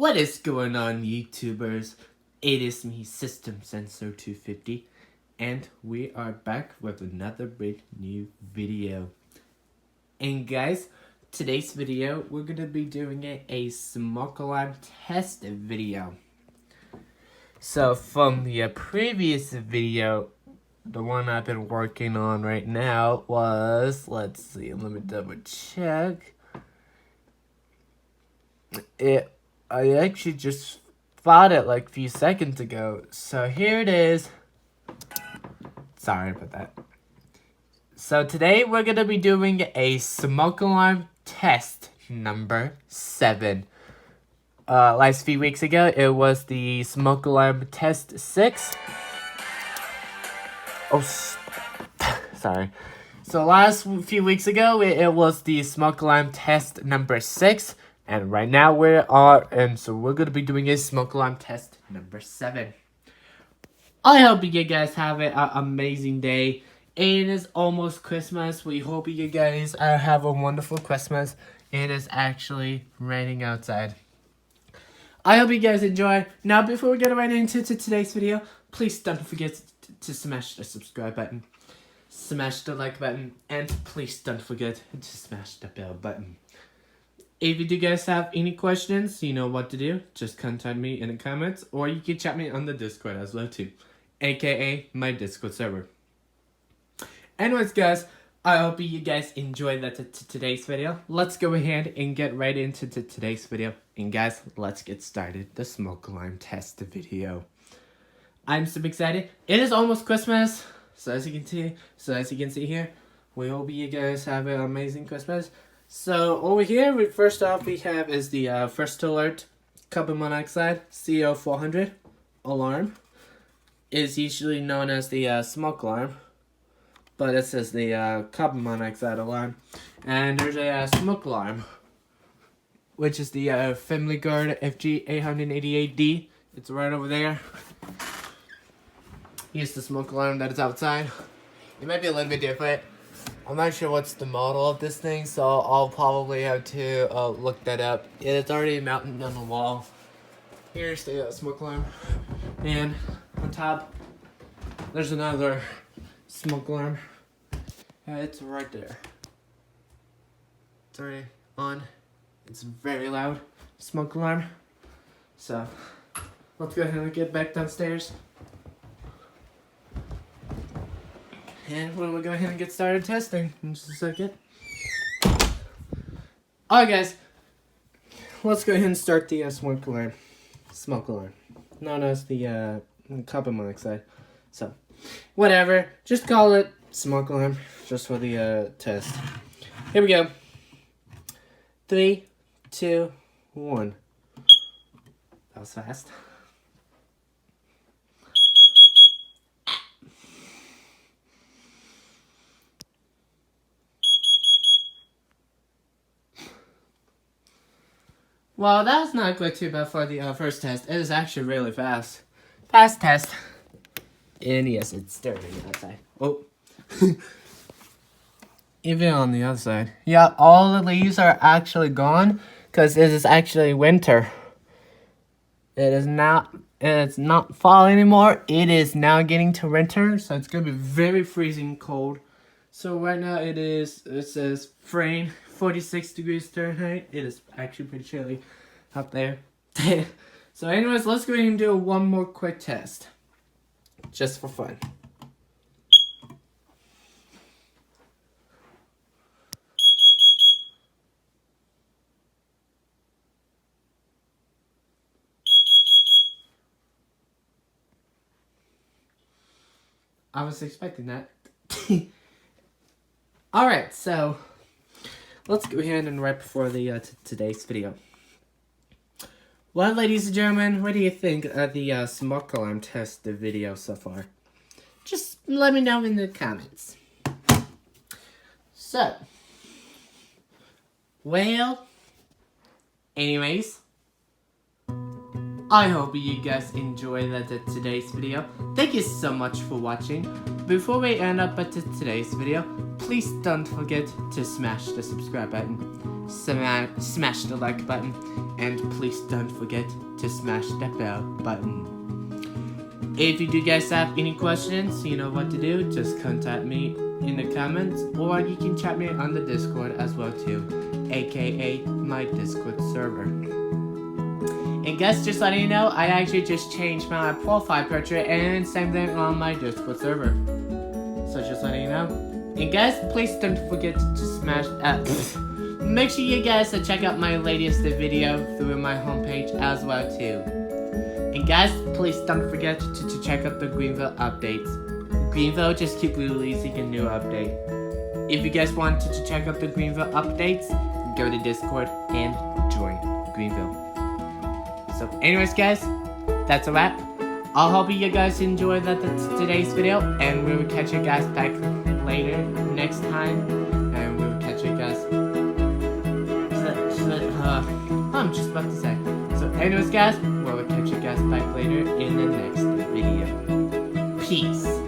What is going on, YouTubers? It is me, System Sensor 250, and we are back with another brand new video. And guys, today's video, we're gonna be doing a smoke alarm test video. So from the previous video, the one I've been working on right now was, let's see, let me double check. I actually just found it like a few seconds ago. So here it is. Sorry about that. So today we're going to be doing a smoke alarm test number 7. Last few weeks ago, it was the smoke alarm test 6. Oh, sorry. So last few weeks ago, it was the smoke alarm test number 6. And right now we're going to be doing a smoke alarm test number 7. I hope you guys have an amazing day. It is almost Christmas. We hope you guys have a wonderful Christmas. It is actually raining outside. I hope you guys enjoy. Now, before we get right into today's video, please don't forget to smash the subscribe button, smash the like button, and please don't forget to smash the bell button. If you do guys have any questions, you know what to do. Just contact me in the comments, or you can chat me on the Discord as well too, aka my Discord server. Anyways guys, I hope you guys enjoyed today's video. Let's go ahead and get right into today's video. And guys, let's get started. The smoke alarm test video. I'm super excited. It is almost Christmas, so as you can see here, we hope you guys have an amazing Christmas. So over here, first off we have is the First Alert carbon monoxide CO400 alarm. Is usually known as the smoke alarm, but this is the carbon monoxide alarm. And there's a smoke alarm, which is the Family Guard FG888D. It's right over there. Here's the smoke alarm that is outside. It might be a little bit different. I'm not sure what's the model of this thing, so I'll probably have to look that up. It's already mounted on the wall. Here's the smoke alarm. And on top, there's another smoke alarm. It's right there. It's already on. It's very loud smoke alarm. So, let's go ahead and get back downstairs. And we'll go ahead and get started testing in just a second. Alright guys, let's go ahead and start the smoke alarm, known as the carbon monoxide. So, whatever, just call it smoke alarm, just for the test. Here we go. 3, 2, 1. That was fast. Well, that's not quite too bad for the first test. It is actually really fast. Fast test. And yes, it's dirty outside. Oh. Even on the other side. Yeah, all the leaves are actually gone because it is actually winter. It's not fall anymore. It is now getting to winter, so it's gonna be very freezing cold. So right now it says rain, 46 degrees Fahrenheit. It is actually pretty chilly up there. So anyways, let's go ahead and do one more quick test. Just for fun. I was expecting that. Alright, so let's go ahead and right before the today's video. Well, ladies and gentlemen, what do you think of the smoke alarm test video so far? Just let me know in the comments. So, well, anyways, I hope you guys enjoyed today's video. Thank you so much for watching. Before we end up today's video, please don't forget to smash the subscribe button. smash the like button, and please don't forget to smash that bell button. If you do guys have any questions, you know what to do. Just contact me in the comments, or you can chat me on the Discord as well too, aka my Discord server. And guys, just letting you know, I actually just changed my profile picture, and same thing on my Discord server. So just letting you know. And guys, please don't forget to smash make sure you guys check out my latest video through my homepage as well too. And guys, please don't forget to check out the Greenville updates. Greenville just keep releasing a new update. If you guys want to check out the Greenville updates, go to Discord and join Greenville. So anyways guys, that's a wrap. I hope you guys enjoyed today's video, and we will catch you guys back later next time, and we will catch you guys. I'm just about to say. So anyways guys, we'll catch you guys back later in the next video. Peace.